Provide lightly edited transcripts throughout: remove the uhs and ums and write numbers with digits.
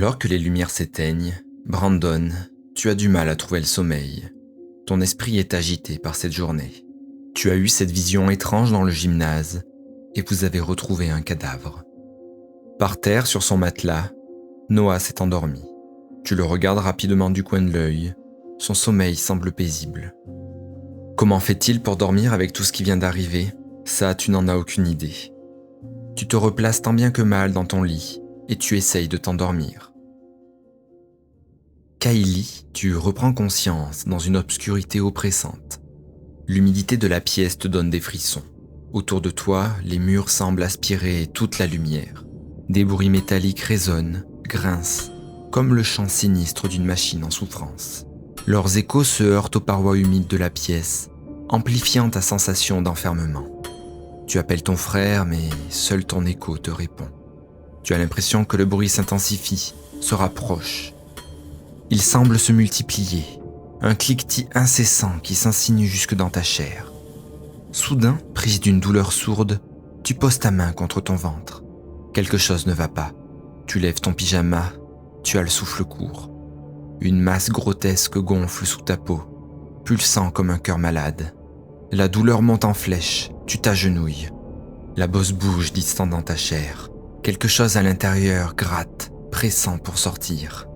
Alors que les lumières s'éteignent, Brandon, tu as du mal à trouver le sommeil. Ton esprit est agité par cette journée. Tu as eu cette vision étrange dans le gymnase et vous avez retrouvé un cadavre. Par terre, sur son matelas, Noah s'est endormi. Tu le regardes rapidement du coin de l'œil. Son sommeil semble paisible. Comment fait-il pour dormir avec tout ce qui vient d'arriver ? Ça, tu n'en as aucune idée. Tu te replaces tant bien que mal dans ton lit et tu essayes de t'endormir. Kylie, tu reprends conscience dans une obscurité oppressante. L'humidité de la pièce te donne des frissons. Autour de toi, les murs semblent aspirer toute la lumière. Des bruits métalliques résonnent, grincent, comme le chant sinistre d'une machine en souffrance. Leurs échos se heurtent aux parois humides de la pièce, amplifiant ta sensation d'enfermement. Tu appelles ton frère, mais seul ton écho te répond. Tu as l'impression que le bruit s'intensifie, se rapproche. Il semble se multiplier, un cliquetis incessant qui s'insinue jusque dans ta chair. Soudain, prise d'une douleur sourde, tu poses ta main contre ton ventre. Quelque chose ne va pas. Tu lèves ton pyjama, tu as le souffle court. Une masse grotesque gonfle sous ta peau, pulsant comme un cœur malade. La douleur monte en flèche, tu t'agenouilles. La bosse bouge distendant ta chair. Quelque chose à l'intérieur gratte, pressant pour sortir.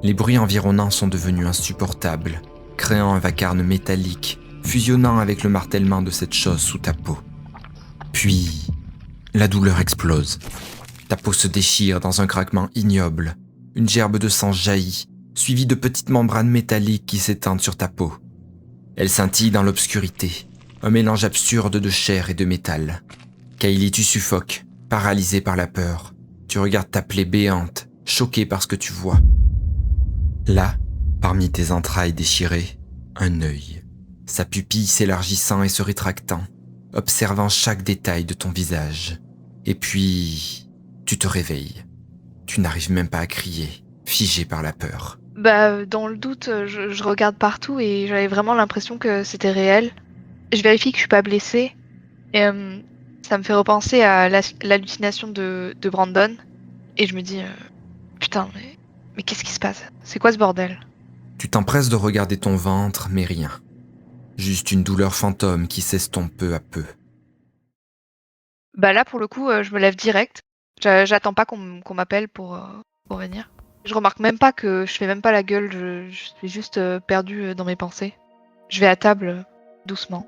Les bruits environnants sont devenus insupportables, créant un vacarme métallique, fusionnant avec le martèlement de cette chose sous ta peau. Puis, la douleur explose. Ta peau se déchire dans un craquement ignoble. Une gerbe de sang jaillit, suivie de petites membranes métalliques qui s'étendent sur ta peau. Elles scintillent dans l'obscurité, un mélange absurde de chair et de métal. Kylie, tu suffoques, paralysée par la peur. Tu regardes ta plaie béante, choquée par ce que tu vois. Là, parmi tes entrailles déchirées, un œil, sa pupille s'élargissant et se rétractant, observant chaque détail de ton visage. Et puis, tu te réveilles. Tu n'arrives même pas à crier, figé par la peur. Dans le doute, je regarde partout et j'avais vraiment l'impression que c'était réel. Je vérifie que je suis pas blessée et ça me fait repenser à l'hallucination de Brandon et je me dis putain mais qu'est-ce qui se passe? C'est quoi ce bordel? Tu t'empresses de regarder ton ventre, mais rien. Juste une douleur fantôme qui s'estompe peu à peu. Là pour le coup, je me lève direct. J'attends pas qu'on m'appelle pour venir. Je remarque même pas que je fais même pas la gueule, je suis juste perdue dans mes pensées. Je vais à table doucement.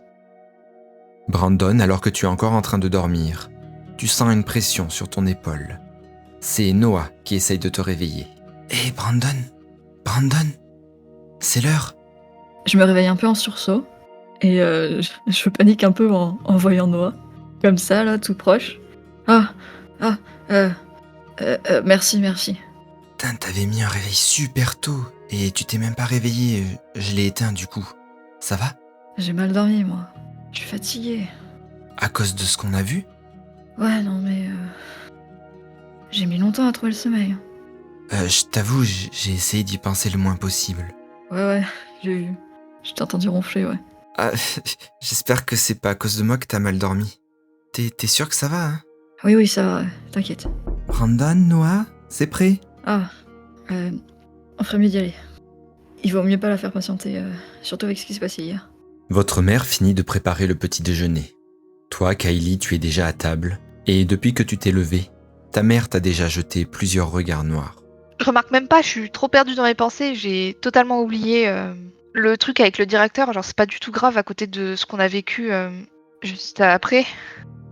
Brandon, alors que tu es encore en train de dormir, tu sens une pression sur ton épaule. C'est Noah qui essaye de te réveiller. Hé, Brandon, c'est l'heure. Je me réveille un peu en sursaut et je panique un peu en voyant Noah. Comme ça, là, tout proche. Merci. Putain, t'avais mis un réveil super tôt et tu t'es même pas réveillé, je l'ai éteint du coup. Ça va ? J'ai mal dormi, moi. Je suis fatiguée. À cause de ce qu'on a vu ? Ouais, non, mais... J'ai mis longtemps à trouver le sommeil. Je t'avoue, j'ai essayé d'y penser le moins possible. Ouais, j'ai vu. Je t'ai entendu ronfler, ouais. Ah, j'espère que c'est pas à cause de moi que t'as mal dormi. T'es sûr que ça va, hein ? Oui, ça va, t'inquiète. Brandon, Noah, c'est prêt ? On ferait mieux d'y aller. Il vaut mieux pas la faire patienter, surtout avec ce qui s'est passé hier. Votre mère finit de préparer le petit déjeuner. Toi, Kylie, tu es déjà à table, et depuis que tu t'es levée, ta mère t'a déjà jeté plusieurs regards noirs. Je remarque même pas, je suis trop perdue dans mes pensées, j'ai totalement oublié le truc avec le directeur, genre c'est pas du tout grave à côté de ce qu'on a vécu juste après.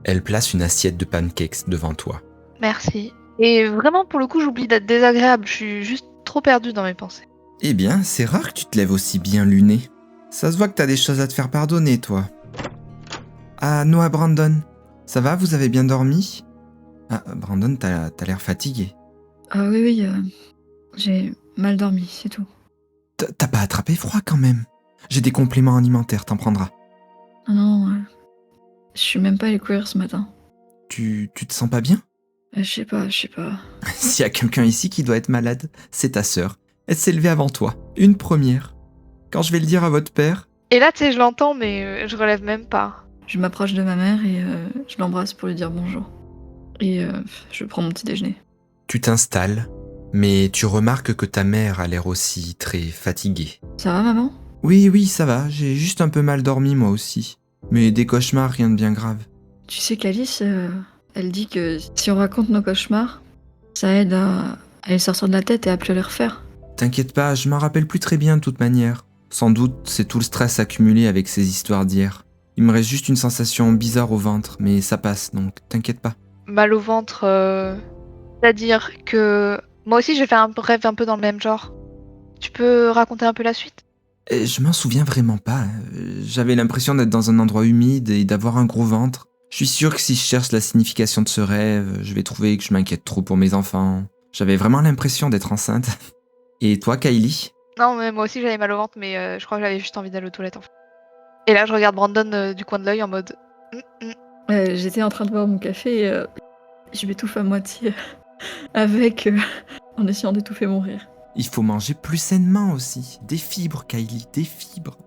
Elle place une assiette de pancakes devant toi. Merci. Et vraiment pour le coup j'oublie d'être désagréable, je suis juste trop perdue dans mes pensées. Eh bien, c'est rare que tu te lèves aussi bien luné. Ça se voit que t'as des choses à te faire pardonner, toi. Ah, Noah, Brandon, ça va, vous avez bien dormi ? Ah, Brandon, t'as l'air fatigué. Ah oui, j'ai mal dormi, c'est tout. T'as pas attrapé froid quand même ? J'ai des compléments alimentaires, t'en prendras. Non, je suis même pas allée courir ce matin. Tu te sens pas bien ? Je sais pas. S'il y a quelqu'un ici qui doit être malade, c'est ta sœur. Elle s'est levée avant toi, une première. Quand je vais le dire à votre père... Et là tu sais je l'entends mais je relève même pas. Je m'approche de ma mère et je l'embrasse pour lui dire bonjour. Et je prends mon petit déjeuner. Tu t'installes, Mais tu remarques que ta mère a l'air aussi très fatiguée. Ça va, maman? Oui, ça va, j'ai juste un peu mal dormi moi aussi. Mais des cauchemars, rien de bien grave. Tu sais qu'Alice, elle dit que si on raconte nos cauchemars, ça aide à les sortir de la tête et à plus les refaire. T'inquiète pas, je m'en rappelle plus très bien de toute manière. Sans doute, c'est tout le stress accumulé avec ces histoires d'hier. Il me reste juste une sensation bizarre au ventre, mais ça passe, donc t'inquiète pas. Mal au ventre, c'est-à-dire que moi aussi j'ai fait un rêve un peu dans le même genre. Tu peux raconter un peu la suite? Je m'en souviens vraiment pas. J'avais l'impression d'être dans un endroit humide et d'avoir un gros ventre. Je suis sûr que si je cherche la signification de ce rêve, je vais trouver que je m'inquiète trop pour mes enfants. J'avais vraiment l'impression d'être enceinte. Et toi, Kylie? Non, mais moi aussi j'avais mal au ventre, mais je crois que j'avais juste envie d'aller aux toilettes en fait. Et là je regarde Brandon du coin de l'œil en mode. Hum, hum. J'étais en train de boire mon café et je m'étouffe à moitié avec, en essayant d'étouffer mon rire. Il faut manger plus sainement aussi. Des fibres, Kylie, des fibres.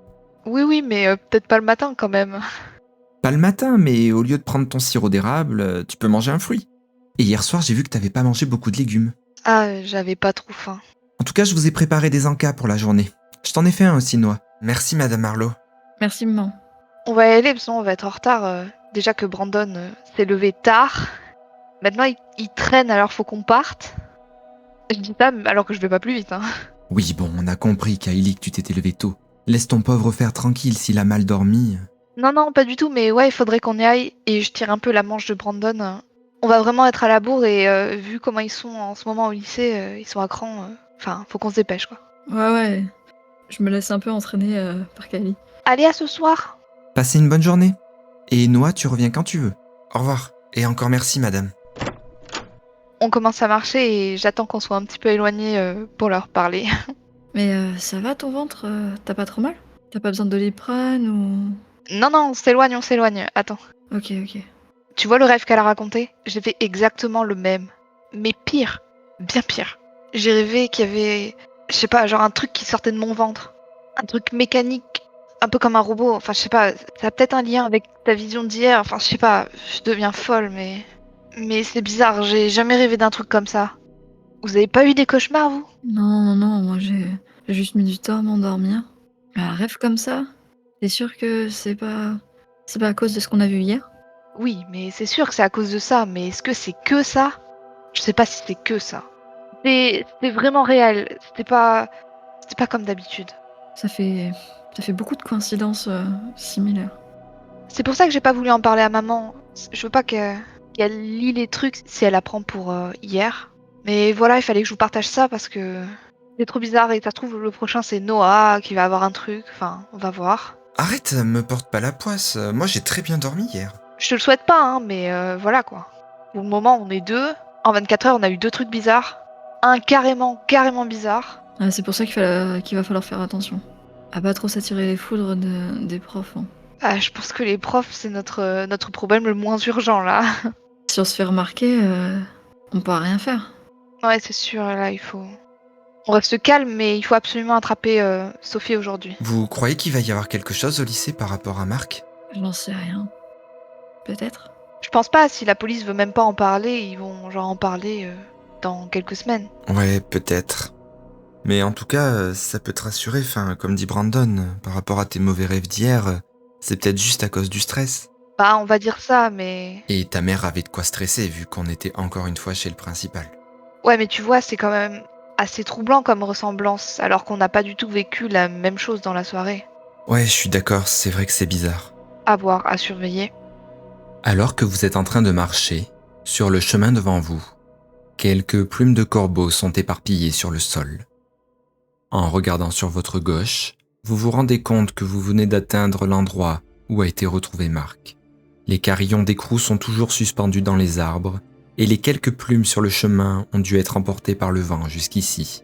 Oui, mais peut-être pas le matin quand même. Pas le matin, mais au lieu de prendre ton sirop d'érable, tu peux manger un fruit. Et hier soir, j'ai vu que t'avais pas mangé beaucoup de légumes. Ah, j'avais pas trop faim. En tout cas, je vous ai préparé des encas pour la journée. Je t'en ai fait un aussi, Noah. Merci, Madame Arlo. Merci, maman. On va y aller, parce qu'on va être en retard. Déjà que Brandon s'est levé tard. Maintenant, il traîne alors faut qu'on parte. Je dis ça alors que je vais pas plus vite. Hein. Oui, bon, on a compris, Kylie, que tu t'étais levé tôt. Laisse ton pauvre frère tranquille s'il a mal dormi. Non, pas du tout, mais ouais, il faudrait qu'on y aille. Et je tire un peu la manche de Brandon. On va vraiment être à la bourre et vu comment ils sont en ce moment au lycée, ils sont à cran. Enfin, faut qu'on se dépêche quoi. Ouais. Je me laisse un peu entraîner par Kylie. Allez, à ce soir! Passez une bonne journée. Et Noah, tu reviens quand tu veux. Au revoir. Et encore merci, madame. On commence à marcher et j'attends qu'on soit un petit peu éloigné pour leur parler. Mais ça va ton ventre? T'as pas trop mal? T'as pas besoin de Doliprane ou... Non, on s'éloigne. Attends. Ok. Tu vois le rêve qu'elle a raconté? J'ai fait exactement le même. Mais pire. Bien pire. J'ai rêvé qu'il y avait, je sais pas, genre un truc qui sortait de mon ventre. Un truc mécanique. Un peu comme un robot. Enfin, je sais pas, ça a peut-être un lien avec ta vision d'hier. Enfin, je sais pas, je deviens folle, mais... Mais c'est bizarre, j'ai jamais rêvé d'un truc comme ça. Vous avez pas eu des cauchemars, vous? Non, moi j'ai juste mis du temps à m'endormir. Mais un rêve comme ça, t'es sûr que c'est pas à cause de ce qu'on a vu hier? Oui, mais c'est sûr que c'est à cause de ça, mais est-ce que c'est que ça? Je sais pas si c'est que ça. C'était vraiment réel, c'était pas comme d'habitude. Ça fait beaucoup de coïncidences similaires. C'est pour ça que j'ai pas voulu en parler à maman. Je veux pas qu'elle lit les trucs si elle apprend pour hier. Mais voilà, il fallait que je vous partage ça parce que c'est trop bizarre et ça se trouve le prochain c'est Noah qui va avoir un truc. Enfin, on va voir. Arrête, me porte pas la poisse. Moi, j'ai très bien dormi hier. Je te le souhaite pas, hein, mais voilà quoi. Pour le moment, on est deux. En 24 heures, on a eu deux trucs bizarres. Un carrément bizarre. Ah, c'est pour ça qu'il va falloir faire attention. À pas trop s'attirer les foudres des profs. Hein. Ah, je pense que les profs, c'est notre problème le moins urgent là. Si on se fait remarquer, on pourra rien faire. Ouais, c'est sûr, là, il faut... On reste calme, mais il faut absolument attraper Sophie aujourd'hui. Vous croyez qu'il va y avoir quelque chose au lycée par rapport à Marc? J'en sais rien. Peut-être. Je pense pas, si la police veut même pas en parler, ils vont genre en parler dans quelques semaines. Ouais, peut-être. Mais en tout cas, ça peut te rassurer, comme dit Brandon, par rapport à tes mauvais rêves d'hier, c'est peut-être juste à cause du stress. Bah, on va dire ça, mais... Et ta mère avait de quoi stresser vu qu'on était encore une fois chez le principal. Ouais, mais tu vois, c'est quand même assez troublant comme ressemblance, alors qu'on n'a pas du tout vécu la même chose dans la soirée. Ouais, je suis d'accord, c'est vrai que c'est bizarre. À voir, à surveiller. Alors que vous êtes en train de marcher, sur le chemin devant vous, quelques plumes de corbeaux sont éparpillées sur le sol. En regardant sur votre gauche, vous vous rendez compte que vous venez d'atteindre l'endroit où a été retrouvé Marc. Les carillons d'écrou sont toujours suspendus dans les arbres et les quelques plumes sur le chemin ont dû être emportées par le vent jusqu'ici.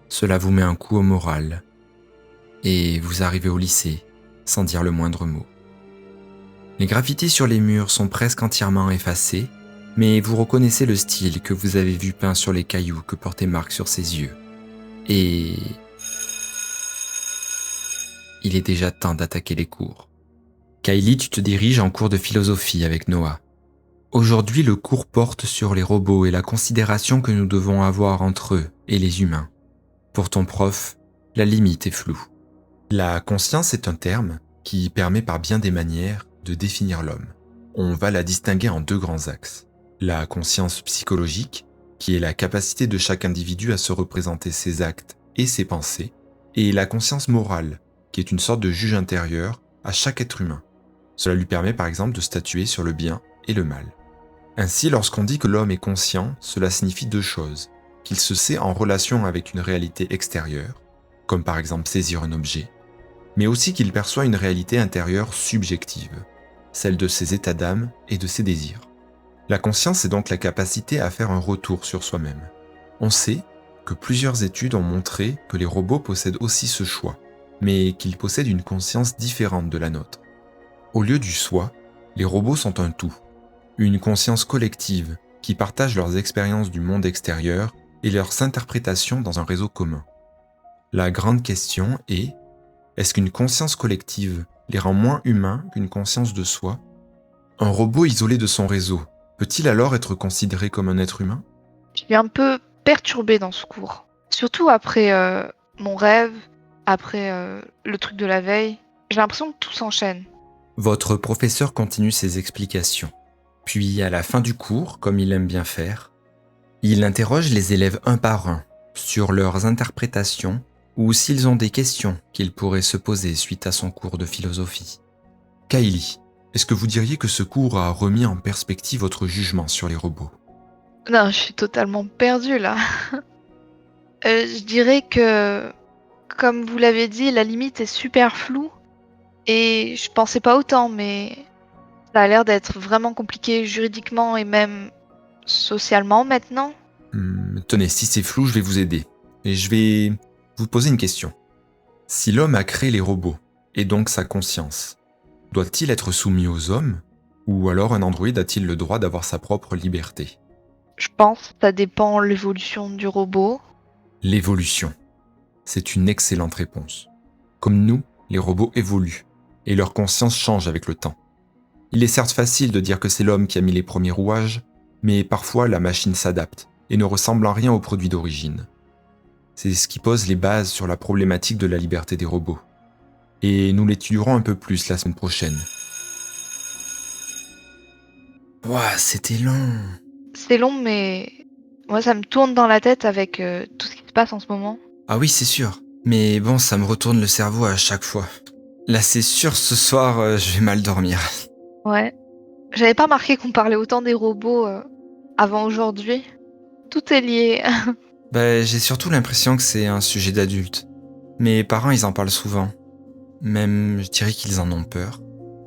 Cela vous met un coup au moral. Et vous arrivez au lycée, sans dire le moindre mot. Les graffitis sur les murs sont presque entièrement effacés, mais vous reconnaissez le style que vous avez vu peint sur les cailloux que portait Marc sur ses yeux. Et... il est déjà temps d'attaquer les cours. Kylie, tu te diriges en cours de philosophie avec Noah. Aujourd'hui, le cours porte sur les robots et la considération que nous devons avoir entre eux et les humains. Pour ton prof, la limite est floue. La conscience est un terme qui permet par bien des manières de définir l'homme. On va la distinguer en deux grands axes. La conscience psychologique, qui est la capacité de chaque individu à se représenter ses actes et ses pensées, et la conscience morale, qui est une sorte de juge intérieur à chaque être humain. Cela lui permet par exemple de statuer sur le bien et le mal. Ainsi, lorsqu'on dit que l'homme est conscient, cela signifie deux choses. Qu'il se sait en relation avec une réalité extérieure, comme par exemple saisir un objet, mais aussi qu'il perçoit une réalité intérieure subjective, celle de ses états d'âme et de ses désirs. La conscience est donc la capacité à faire un retour sur soi-même. On sait que plusieurs études ont montré que les robots possèdent aussi ce choix, mais qu'ils possèdent une conscience différente de la nôtre. Au lieu du soi, les robots sont un tout, une conscience collective qui partage leurs expériences du monde extérieur et leurs interprétations dans un réseau commun. La grande question est, est-ce qu'une conscience collective les rend moins humains qu'une conscience de soi ? Un robot isolé de son réseau peut-il alors être considéré comme un être humain ? Je suis un peu perturbée dans ce cours. Surtout après mon rêve, après le truc de la veille. J'ai l'impression que tout s'enchaîne. Votre professeur continue ses explications. Puis, à la fin du cours, comme il aime bien faire, il interroge les élèves un par un sur leurs interprétations ou s'ils ont des questions qu'ils pourraient se poser suite à son cours de philosophie. Kylie, est-ce que vous diriez que ce cours a remis en perspective votre jugement sur les robots ? Non, je suis totalement perdue là. Je dirais que, comme vous l'avez dit, la limite est super floue. Et je pensais pas autant, mais ça a l'air d'être vraiment compliqué juridiquement et même socialement maintenant. Tenez, si c'est flou, je vais vous aider. Et je vais vous poser une question. Si l'homme a créé les robots, et donc sa conscience, doit-il être soumis aux hommes ? Ou alors un androïde a-t-il le droit d'avoir sa propre liberté ? Je pense que ça dépend de l'évolution du robot. L'évolution. C'est une excellente réponse. Comme nous, les robots évoluent, et leur conscience change avec le temps. Il est certes facile de dire que c'est l'homme qui a mis les premiers rouages, mais parfois la machine s'adapte et ne ressemble en rien au produit d'origine. C'est ce qui pose les bases sur la problématique de la liberté des robots. Et nous l'étudierons un peu plus la semaine prochaine. Ouah, c'était long. C'est long, mais moi ça me tourne dans la tête avec tout ce qui se passe en ce moment. Ah oui, c'est sûr. Mais bon, ça me retourne le cerveau à chaque fois. Là, c'est sûr, ce soir, je vais mal dormir. Ouais. J'avais pas remarqué qu'on parlait autant des robots avant aujourd'hui. Tout est lié. J'ai surtout l'impression que c'est un sujet d'adulte. Mes parents, ils en parlent souvent. Même, je dirais qu'ils en ont peur.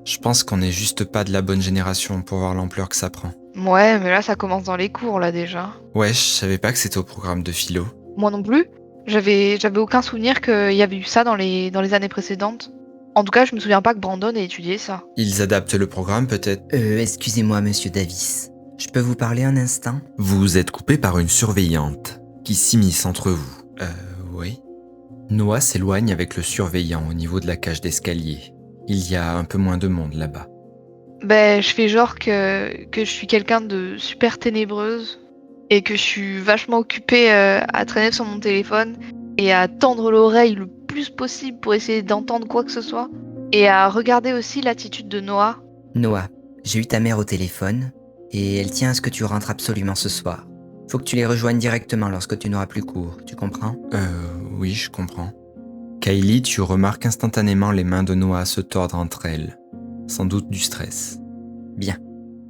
Je pense qu'on n'est juste pas de la bonne génération pour voir l'ampleur que ça prend. Ouais, mais là ça commence dans les cours là déjà. Ouais, je savais pas que c'était au programme de philo. Moi non plus. J'avais aucun souvenir qu'il y avait eu ça dans les années précédentes. En tout cas, je me souviens pas que Brandon ait étudié ça. Ils adaptent le programme peut-être. Excusez-moi, monsieur Davis. Je peux vous parler un instant ? Vous êtes coupé par une surveillante qui s'immisce entre vous. Oui. Noah s'éloigne avec le surveillant au niveau de la cage d'escalier. Il y a un peu moins de monde là-bas. Je fais genre que je suis quelqu'un de super ténébreuse et que je suis vachement occupée à traîner sur mon téléphone et à tendre l'oreille le plus possible pour essayer d'entendre quoi que ce soit et à regarder aussi l'attitude de Noah. Noah, j'ai eu ta mère au téléphone et elle tient à ce que tu rentres absolument ce soir. Faut que tu les rejoignes directement lorsque tu n'auras plus cours, tu comprends ? Oui, je comprends. Kylie, tu remarques instantanément les mains de Noah se tordre entre elles. Sans doute du stress. Bien.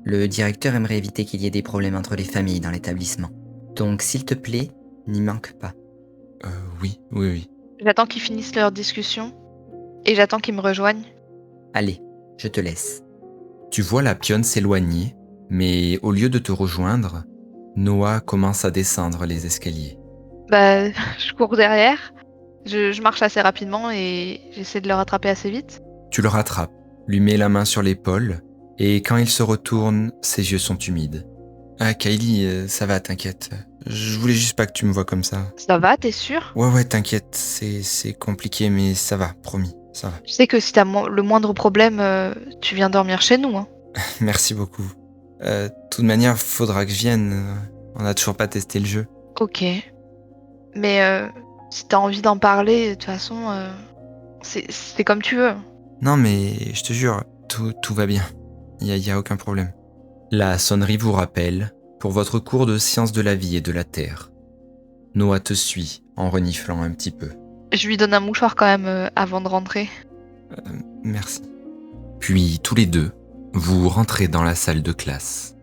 Le directeur aimerait éviter qu'il y ait des problèmes entre les familles dans l'établissement. Donc, s'il te plaît, n'y manque pas. Oui. J'attends qu'ils finissent leur discussion et j'attends qu'ils me rejoignent. Allez, je te laisse. Tu vois la pionne s'éloigner, mais au lieu de te rejoindre, Noah commence à descendre les escaliers. Je cours derrière, je marche assez rapidement et j'essaie de le rattraper assez vite. Tu le rattrapes, lui mets la main sur l'épaule, et quand il se retourne, ses yeux sont humides. Ah Kylie, ça va, t'inquiète. Je voulais juste pas que tu me vois comme ça. Ça va, t'es sûr ? Ouais, t'inquiète, c'est compliqué, mais ça va, promis, ça va. Tu sais que si t'as le moindre problème, tu viens dormir chez nous, hein. Merci beaucoup. De toute manière, faudra que je vienne. On n'a toujours pas testé le jeu. Ok. Mais si t'as envie d'en parler, de toute façon, c'est comme tu veux. Non, mais je te jure, tout va bien. Y a aucun problème. La sonnerie vous rappelle pour votre cours de sciences de la vie et de la terre. Noah te suit en reniflant un petit peu. Je lui donne un mouchoir quand même avant de rentrer. Merci. Puis tous les deux, vous rentrez dans la salle de classe.